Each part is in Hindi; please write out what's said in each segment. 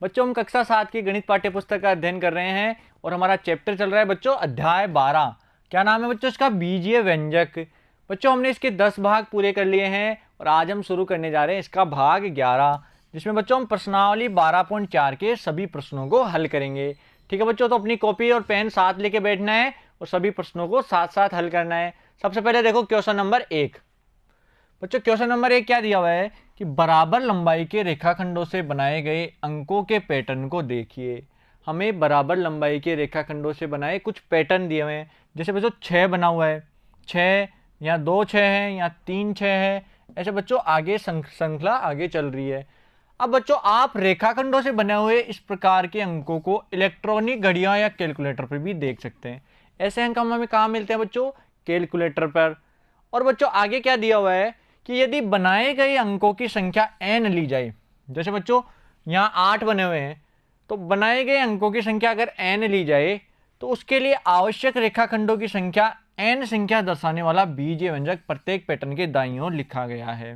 बच्चों हम कक्षा 7 की गणित पाठ्य पुस्तक का अध्ययन कर रहे हैं और हमारा चैप्टर चल रहा है बच्चों अध्याय 12। क्या नाम है बच्चों इसका? बीजीय व्यंजक। बच्चों हमने इसके 10 भाग पूरे कर लिए हैं और आज हम शुरू करने जा रहे हैं इसका भाग 11, जिसमें बच्चों हम प्रश्नावली 12.4 के सभी प्रश्नों को हल करेंगे। ठीक है बच्चों, तो अपनी कॉपी और पेन साथ लेके बैठना है और सभी प्रश्नों को साथ साथ हल करना है। सबसे पहले देखो क्वेश्चन नंबर 1। बच्चों क्वेश्चन नंबर 1 क्या दिया हुआ है कि बराबर लंबाई के रेखाखंडों से बनाए गए अंकों के पैटर्न को देखिए। हमें बराबर लंबाई के रेखाखंडों से बनाए कुछ पैटर्न दिए हुए हैं। जैसे बच्चों 6 बना हुआ है, 6 या 2 6 है या 3 6 है, ऐसे बच्चों आगे श्रृंखला आगे चल रही है। अब बच्चों आप रेखाखंडों से बने हुए इस प्रकार के अंकों को इलेक्ट्रॉनिक घड़ियां या कैलकुलेटर पर भी देख सकते हैं। ऐसे अंक हमें कहाँ मिलते हैं बच्चों? कैलकुलेटर पर। और बच्चों आगे क्या दिया हुआ है कि यदि बनाए गए अंकों की संख्या n ली जाए, जैसे बच्चों यहाँ 8 बने हुए हैं, तो बनाए गए अंकों की संख्या अगर n ली जाए तो उसके लिए आवश्यक रेखाखंडों की संख्या n संख्या दर्शाने वाला बीजीय व्यंजक प्रत्येक पैटर्न के दाईं ओर लिखा गया है।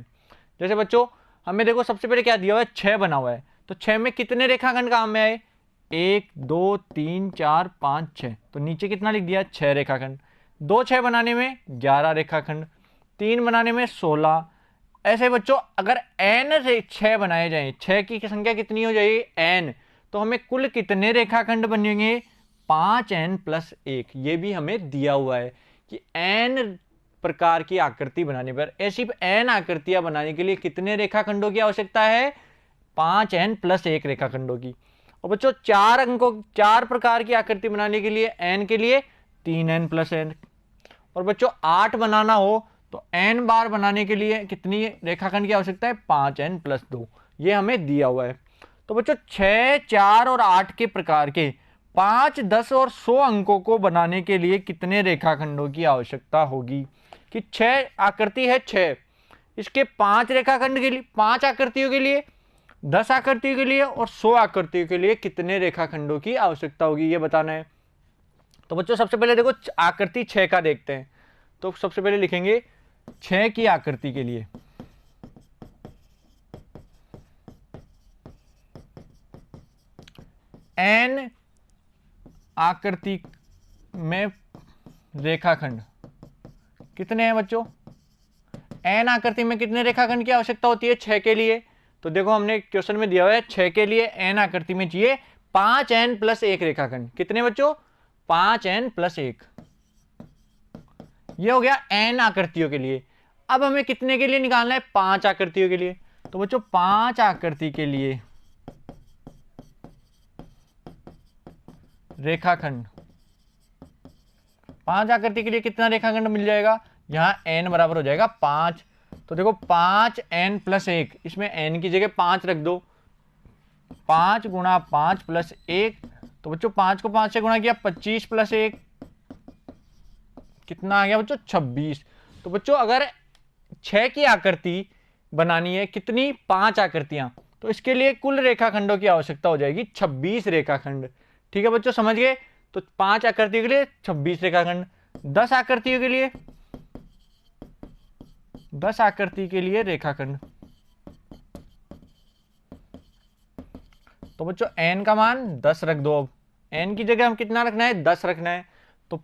जैसे बच्चों हमें देखो सबसे पहले क्या दिया हुआ है? 6 बना हुआ है, तो 6 में कितने रेखाखंड काम में आए? 1 2 3 4 5 6, तो नीचे कितना लिख दिया? 6 रेखाखंड। 2 6 बनाने में 11 रेखाखंड, 3 बनाने में 16। ऐसे बच्चों अगर n से 6 बनाए जाएं, 6 की संख्या कितनी हो जाएगी? n, तो हमें कुल कितने रेखाखंड बनेंगे? 5n + 1। ये भी हमें दिया हुआ है कि n प्रकार की आकृति बनाने पर, ऐसी n आकृतियां बनाने के लिए कितने रेखाखंडों की आवश्यकता है? 5n + 1 रेखाखंडों की। और बच्चों 4 प्रकार की आकृति बनाने के लिए n के लिए 3n + n। और बच्चों 8 बनाना हो तो n बार बनाने के लिए कितनी रेखाखंड की आवश्यकता है? 5n + 2। ये हमें दिया हुआ है। तो बच्चों 6 4 और 8 के प्रकार के 5 10 और 100 अंकों को बनाने के लिए कितने रेखाखंडों की आवश्यकता होगी? कि 6 आकृति है 6, इसके 5 रेखाखंड के लिए, 5 आकृतियों के लिए, 10 आकृतियों के लिए और 100 आकृतियों के लिए कितने रेखाखंडों की आवश्यकता होगी, ये बताना है। तो बच्चों सबसे पहले देखो आकृति 6 का देखते हैं। तो सबसे पहले लिखेंगे 6 की आकृति के लिए n आकृति में रेखाखंड कितने हैं बच्चों? n आकृति में कितने रेखाखंड की आवश्यकता होती है 6 के लिए? तो देखो हमने क्वेश्चन में दिया हुआ है 6 के लिए n आकृति में चाहिए 5n + 1 रेखाखंड। कितने बच्चों? 5n + 1। ये हो गया n आकृतियों के लिए। अब हमें कितने के लिए निकालना है? 5 आकृतियों के लिए। तो बच्चों 5 आकृति के लिए रेखाखंड, 5 आकृति के लिए कितना रेखाखंड मिल जाएगा? यहां n बराबर हो जाएगा 5। तो देखो 5n + 1, इसमें n की जगह 5 रख दो। 5 × 5 + 1, तो बच्चों 5 को 5 से गुणा किया 25 + 1, कितना आ गया बच्चों? 26। तो बच्चों अगर 6 की आकृति बनानी है, कितनी? 5 आकृतियां, तो इसके लिए कुल रेखाखंडों की आवश्यकता हो जाएगी 26 रेखाखंड। ठीक है बच्चों, समझ गए? तो 5 आकृतियों के लिए 26 रेखाखंड। 10 आकृतियों के लिए, 10 आकृति के लिए रेखाखंड, तो बच्चों n का मान 10 रख दो। अब n की जगह हम कितना रखना है? 10 रखना है। तो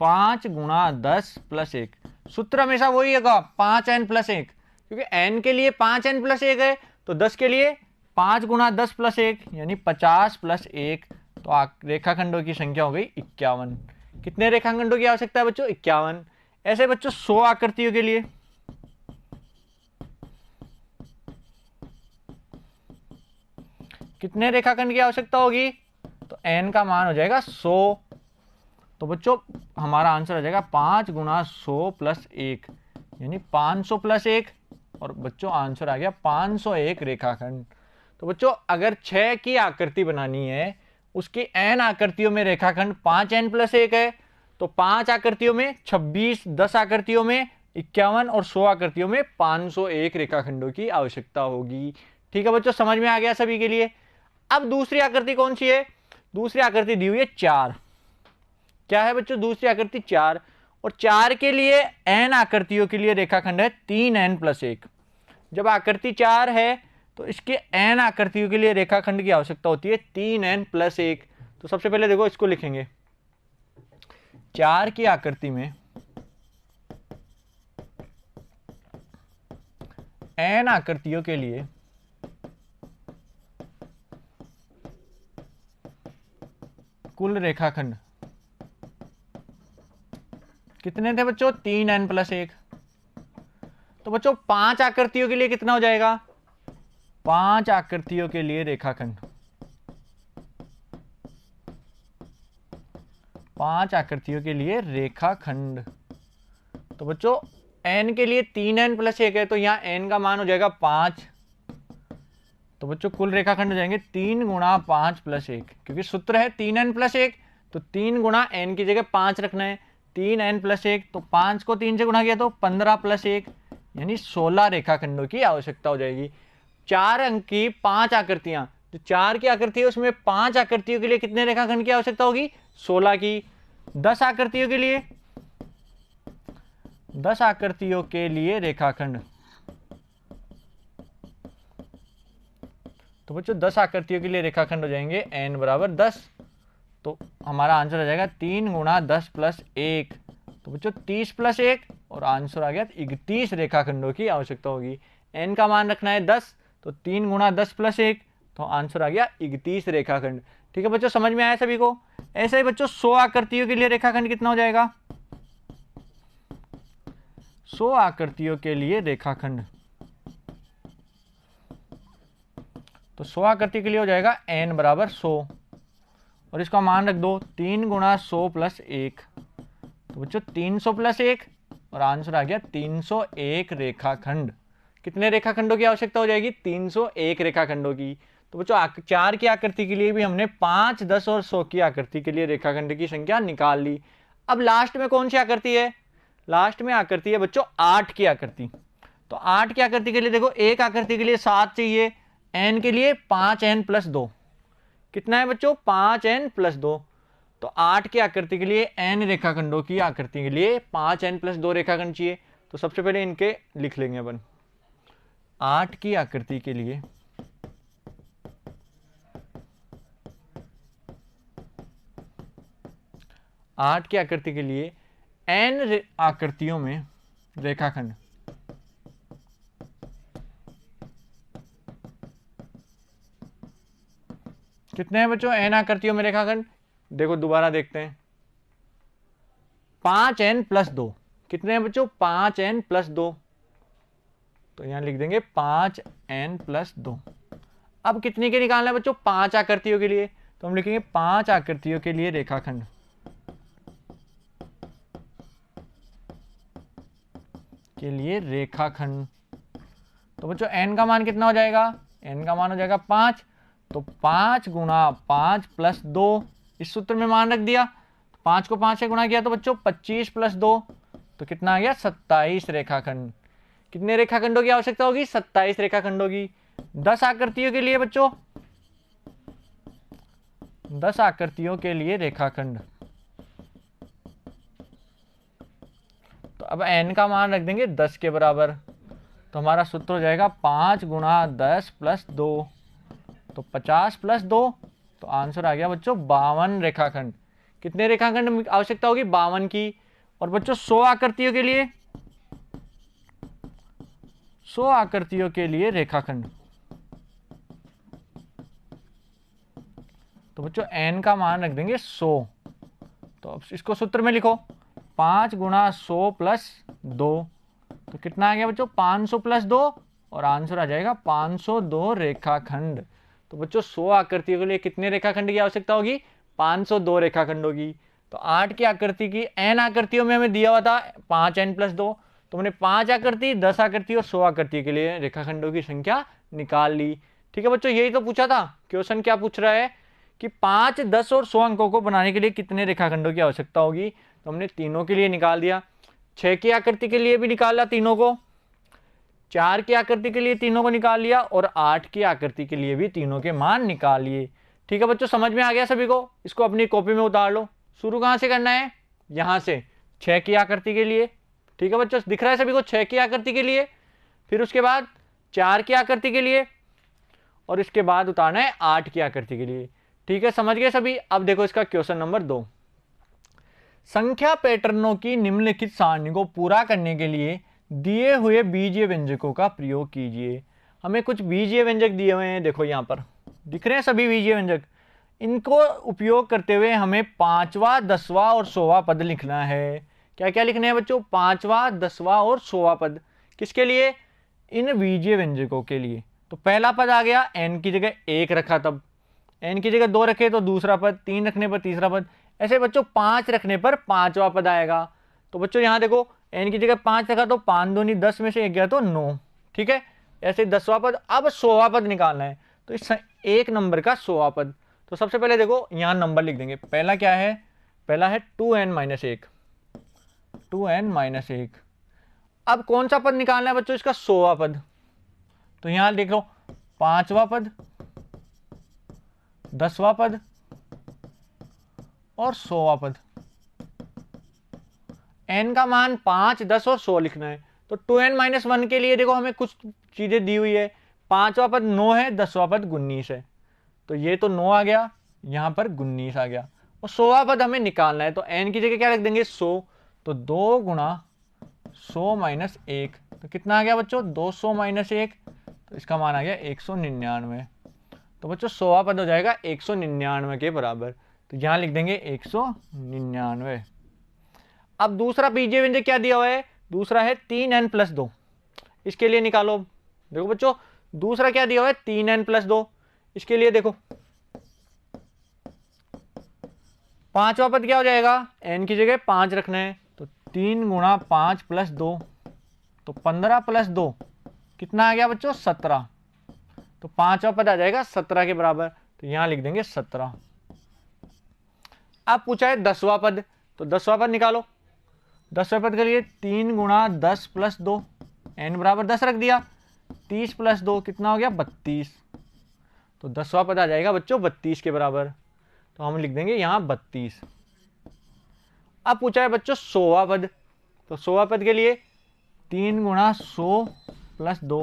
5 × 10 + 1, सूत्र हमेशा वही होगा 5n + 1, क्योंकि n के लिए 5n + 1 है, तो 10 के लिए 5 × 10 + 1 यानी 50 + 1। तो रेखाखंडों की संख्या हो गई 51। कितने रेखाखंडों की आवश्यकता है बच्चों? 51। ऐसे बच्चों 100 आकृतियों के लिए कितने रेखाखंड की आवश्यकता होगी? तो n का मान हो जाएगा 100। तो बच्चों हमारा आंसर आ जाएगा 5 × 100 + 1 यानी 500 + 1, और बच्चों आंसर आ गया 501 रेखाखंड। तो बच्चों अगर 6 की आकृति बनानी है, उसकी n आकृतियों में रेखाखंड 5n + 1 है, तो 5 आकृतियों में 26, 10 आकृतियों में 51 और 100 आकृतियों में 501 रेखाखंडों की आवश्यकता होगी। ठीक है बच्चों, समझ में आ गया सभी के लिए? अब दूसरी आकृति कौन सी है? दूसरी आकृति दी हुई है 4। क्या है बच्चों दूसरी आकृति? 4। और 4 के लिए n आकृतियों के लिए रेखाखंड है 3n + 1। जब आकृति 4 है तो इसके n आकृतियों के लिए रेखाखंड की आवश्यकता होती है 3n+1। तो सबसे पहले देखो इसको लिखेंगे, 4 की आकृति में n आकृतियों के लिए कुल रेखाखंड कितने थे बच्चों? 3n+1। तो बच्चों 5 आकृतियों के लिए कितना हो जाएगा? 5 आकृतियों के लिए रेखाखंड, 5 आकृतियों के लिए रेखाखंड। तो बच्चों n के लिए 3n+1 है, तो यहाँ n का मान हो जाएगा 5। तो बच्चों कुल रेखाखंड हो जाएंगे 3 × 5+1, क्योंकि सूत्र है 3n+1, तो 3 × n की जगह 5 रखना है। 3n+1, तो 5 को 3 से गुणा किया तो 15+1, यानी 16 रेखाखंडों की आवश्यकता हो जाएगी। 4 अंक की 5 आकृतियां, जो 4 की आकृति है उसमें 5 आकृतियों के लिए कितने रेखाखंड की आवश्यकता होगी? 16 की। 10 आकृतियों के लिए, 10 आकृतियों के लिए रेखाखंड, तो बच्चों 10 आकृतियों के लिए रेखाखंड हो जाएंगे n बराबर 10। तो हमारा आंसर आ जाएगा 3 × 10+1, तो बच्चों 30+1, और आंसर आ गया 31 रेखाखंडों की आवश्यकता होगी। n का मान रखना है 10, तो 3 × 10+1, तो आंसर आ गया 31 रेखाखंड। ठीक है बच्चों, समझ में आया सभी को? ऐसे ही बच्चों 100 आकृतियों के लिए रेखाखंड कितना हो जाएगा? 100 आकृतियों के लिए रेखाखंड, तो 100 आकृति के लिए हो जाएगा n बराबर 100, और इसका मान रख दो 3 × 100+1, तो बच्चों 300+1, और आंसर आ गया 301 रेखाखंड। कितने रेखाखंडों की आवश्यकता हो जाएगी? 301 रेखाखंडों की। तो बच्चों 4 की आकृति के लिए भी हमने 5, 10 और 100 की आकृति के लिए रेखाखंड की संख्या निकाल ली। अब लास्ट में कौन सी आकृति है? लास्ट में आकृति है बच्चों 8 की आकृति। तो 8 की आकृति के लिए देखो, एक आकृति के लिए 7 चाहिए, n के लिए 5n+2, कितना है बच्चों? 5n+2। तो 8 की आकृति के लिए n रेखाखंडों की आकृति के लिए 5n+2 रेखाखंड चाहिए। तो सबसे पहले इनके लिख लेंगे अपन। 8 की आकृति के लिए n आकृतियों में रेखाखंड, कितने हैं बच्चों n आकृतियों में रेखाखंड? देखो दोबारा देखते हैं, 5n+2, कितने हैं बच्चों? 5n+2, तो यहां लिख देंगे 5n+2। अब कितने के निकालना है बच्चों? 5 आकृतियों के लिए, तो हम लिखेंगे 5 आकृतियों के लिए रेखाखंड, तो बच्चों n का मान कितना हो जाएगा? n का मान हो जाएगा 5, तो 5 × 5+2, इस सूत्र में मान रख दिया। 5 को 5 से गुणा किया तो बच्चों 25+2, तो कितना आ गया? 27 रेखाखंड। कितने रेखाखंडों की आवश्यकता होगी? 27 रेखाखंडों की। 10 आकृतियों के लिए बच्चों, 10 आकृतियों के लिए रेखाखंड, तो अब n का मान रख देंगे 10 के बराबर। तो हमारा सूत्र हो जाएगा 5 × 10+2, तो 50+2, तो आंसर आ गया बच्चों 52 रेखाखंड। कितने रेखाखंड आवश्यकता होगी? 52 की। और बच्चों 100 आकृतियों के लिए, 100 आकृतियों के लिए रेखाखंड, तो बच्चों n का मान रख देंगे 100। तो अब इसको सूत्र में लिखो, 5 × 100+2, तो कितना आ गया बच्चों? 500+2, और आंसर आ जाएगा 502 रेखाखंड। तो बच्चों 100 आकृतियों के लिए कितने रेखाखंड की आवश्यकता होगी? 502 रेखाखंडों की। तो 8 की आकृति की n आकृतियों में हमें दिया हुआ था 5n+2, तो हमने 5 आकृति, 10 आकृति और 100 आकृति के लिए रेखाखंडों की संख्या निकाल ली। ठीक है बच्चों, यही तो पूछा था। क्वेश्चन क्या पूछ रहा है कि 5, 10 और 100 अंकों को बनाने के लिए कितने रेखाखंडों की आवश्यकता होगी? तो हमने तीनों के लिए निकाल दिया। 6 की आकृति के लिए भी निकाला तीनों को, 4 की आकृति के लिए तीनों को निकाल लिया, और 8 की आकृति के लिए भी तीनों के मान निकाल लिए। ठीक है बच्चों, समझ में आ गया सभी को? इसको अपनी कॉपी में उतार लो। शुरू कहाँ से करना है? यहाँ से 6 की आकृति के लिए। ठीक है बच्चों, दिख रहा है सभी को? 6 की आकृति के लिए, फिर उसके बाद 4 की आकृति के लिए, और इसके बाद उतारना है 8 की आकृति के लिए। ठीक है, समझ गए सभी। अब देखो इसका क्वेश्चन नंबर 2, संख्या पैटर्नों की निम्नलिखित सारणी को पूरा करने के लिए दिए हुए बीजीय व्यंजकों का प्रयोग कीजिए। हमें कुछ बीजीय व्यंजक दिए हुए हैं, देखो यहाँ पर दिख रहे हैं सभी बीजीय व्यंजक। इनको उपयोग करते हुए हमें 5वां, 10वां और 100वां पद लिखना है। क्या क्या लिखने हैं बच्चों? 5वां, 10वां और 100वां पद। किसके लिए? इन बीजीय व्यंजकों के लिए। तो पहला पद आ गया, n की जगह 1 रखा, तब n की जगह 2 रखे तो दूसरा पद, 3 रखने पर तीसरा पद, ऐसे बच्चों 5 रखने पर 5वां पद आएगा। तो बच्चों यहाँ देखो n की जगह 5 रखा तो 5 दूनी 10 में से 1 गया तो 9। ठीक है, ऐसे 10वां पद। अब 100वां पद निकालना है, तो इस 1 नंबर का 100वां पद। तो सबसे पहले देखो यहाँ नंबर लिख देंगे। पहला क्या है? पहला है 2n-1, 2n-1। अब कौन सा पद निकालना है बच्चों? इसका 100वां पद। तो यहाँ देख लो 5वां पद, 10वां पद और 100वां पद। n का मान 5, 10 और 100 लिखना है। तो 2n-1 के लिए देखो हमें कुछ चीजें दी हुई है। 5वां पद 9 है, 10वां पद 19 है, तो ये तो 9 आ गया, यहां पर 19 आ गया। और 100वां पद हमें निकालना है, तो n की जगह क्या रख देंगे? 100। तो 2 गुणा 100 - 1, तो कितना आ गया बच्चों? 200 - 1, तो इसका मान आ गया 199। तो बच्चों 100वां पद हो जाएगा 199 के बराबर। तो यहां लिख देंगे 199। अब दूसरा बीजीय व्यंजक क्या दिया हुआ है? दूसरा है 3n+2। इसके लिए निकालो। देखो बच्चों दूसरा क्या दिया हुआ है? 3n+2। इसके लिए देखो 5वां पद क्या हो जाएगा? n की जगह 5 रखना है, तो 3 गुणा 5 + 2, तो 15 + 2 कितना आ गया बच्चों? 17। तो 5वां पद आ जाएगा 17 के बराबर, तो यहां लिख देंगे 17। अब पूछा है 10वां पद, तो 10वां पद निकालो। 10वें पद के लिए 3 गुणा 10 + 2, n बराबर 10 रख दिया, 30 + 2 कितना हो गया? 32। तो 10वां पद आ जाएगा बच्चों 32 के बराबर, तो हम लिख देंगे यहाँ 32। अब पूछा है बच्चों 100वां पद, तो 100वां पद के लिए 3 गुणा 100 + 2,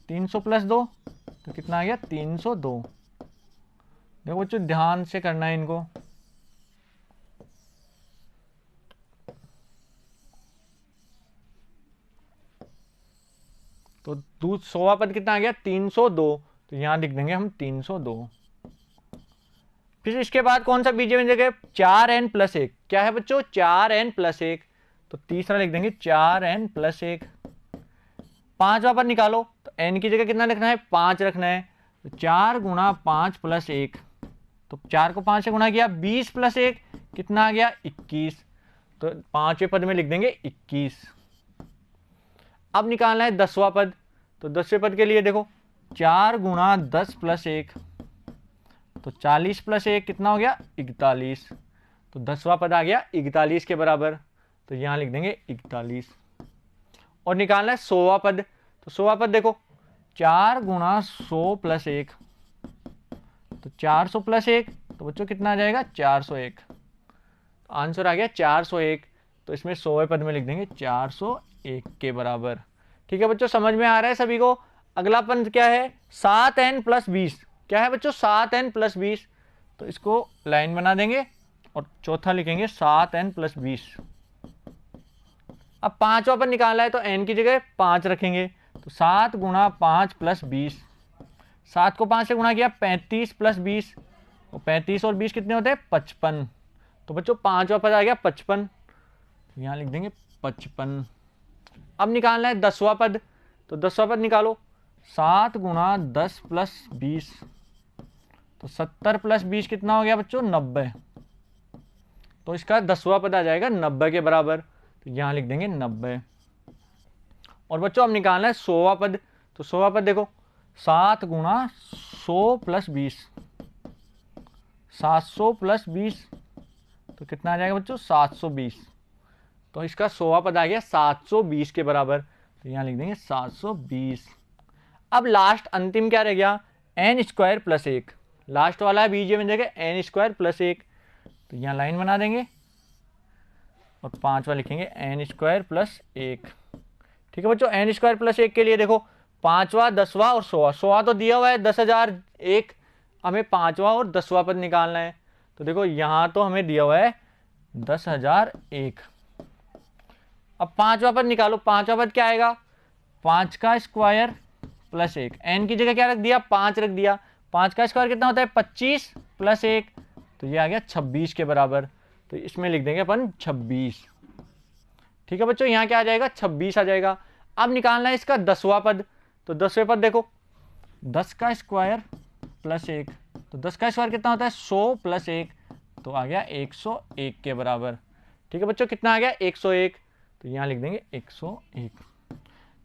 300 + 2, तो कितना आ गया? 302। देखो बच्चों ध्यान से करना है इनको। तो 100वां पद कितना आ गया? 302, तो यहां लिख देंगे हम 302। फिर इसके बाद कौन सा बीजीय व्यंजक है? 4n+1। क्या है बच्चों? 4n+1, तो तीसरा लिख देंगे 4n+1। 5वां पद निकालो, तो n की जगह कितना लिखना है? 5 रखना है, तो 4 गुणा 5 + 1, तो 4 को 5 से गुणा किया, 20 + 1 कितना आ गया? 21। तो 5वें पद में लिख देंगे 21। अब निकालना है 10वां पद, तो 10वें पद के लिए देखो 4 गुणा 10 + 1, तो 40 + 1 कितना हो गया? 41। तो 10वां पद आ गया 41 के बराबर, तो यहां लिख देंगे 41। और निकालना है 100वां पद, तो 100वां पद देखो 4 गुणा 100 + 1, तो 400 + 1, तो बच्चों कितना आ जाएगा? 401। तो आंसर आ गया 401, तो इसमें 100वें पद में लिख देंगे 401 के बराबर। ठीक है बच्चों, समझ में आ रहा है सभी को? अगला पद क्या है? 7n+20। क्या है बच्चों? 7n+20, तो इसको लाइन बना देंगे और चौथा लिखेंगे 7n+20। अब 5वां पद निकालना है, तो n की जगह 5 रखेंगे, तो 7 गुणा 5 + 20, 7 को 5 से गुणा किया, 35 + 20, और 35 और 20 कितने होते हैं? 55। तो बच्चों 5वां पद आ गया 55, यहाँ लिख देंगे 55। अब निकालना है 10वां पद, तो 10वां पद निकालो। 7 गुणा 10 + 20, तो 70 + 20 कितना हो गया बच्चों? 90। तो इसका 10वां पद आ जाएगा 90 के बराबर, तो यहाँ लिख देंगे 90। और बच्चों अब निकालना है 100वां पद, तो 100वां पद देखो 7 गुणा 100 + 20, 700 + 20, तो कितना आ जाएगा बच्चों? 720। तो इसका 100वां पद आ गया 720 के बराबर, तो यहाँ लिख देंगे 720। अब लास्ट अंतिम क्या रह गया? n² + 1। लास्ट वाला है बीजीय व्यंजक है n² + 1, तो यहाँ लाइन बना देंगे और 5वां लिखेंगे n² + 1। ठीक है बच्चों, n² + 1 के लिए देखो पांचवा, 10वां और 100वां। 100वां तो दिया हुआ है 10,001, हमें पांचवा और 10वां पद निकालना है। तो देखो यहाँ तो हमें दिया हुआ है 10,001। अब पांचवा पद निकालो। पांचवा पद क्या आएगा? 5 का स्क्वायर प्लस 1। एन की जगह क्या रख दिया? 5 रख दिया। 5 का स्क्वायर कितना होता है? 25 प्लस 1, तो ये आ गया 26 के बराबर। तो इसमें लिख देंगे अपन 26। ठीक है बच्चों, यहाँ क्या आ जाएगा? 26 आ जाएगा। अब निकालना है इसका 10वां पद। तो 10वें पद देखो, 10 का स्क्वायर प्लस 1, तो 10 का स्क्वायर कितना होता है? 100 प्लस 1, तो आ गया 101 के बराबर। ठीक है बच्चों, कितना आ गया? 101। तो यहाँ लिख देंगे 101।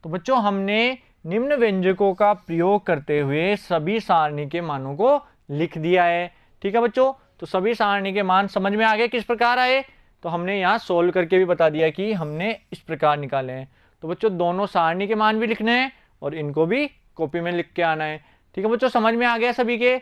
तो बच्चों हमने निम्न व्यंजकों का प्रयोग करते हुए सभी सारणी के मानों को लिख दिया है। ठीक है बच्चों, तो सभी सारणी के मान समझ में आ गए किस प्रकार आए। तो हमने यहाँ सोल्व करके भी बता दिया कि हमने इस प्रकार निकाले हैं। तो बच्चों दोनों सारणी के मान भी लिखने हैं और इनको भी कॉपी में लिख के आना है। ठीक है बच्चों, समझ में आ गया सभी के?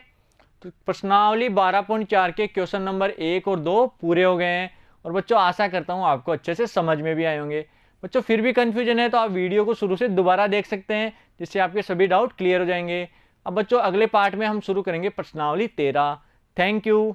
तो प्रश्नावली 12.4 के क्वेश्चन नंबर 1 और 2 पूरे हो गए हैं। और बच्चों आशा करता हूँ आपको अच्छे से समझ में भी आए होंगे। बच्चों फिर भी कंफ्यूजन है तो आप वीडियो को शुरू से दोबारा देख सकते हैं, जिससे आपके सभी डाउट क्लियर हो जाएंगे। अब बच्चों अगले पार्ट में हम शुरू करेंगे प्रश्नावली 13। Thank you.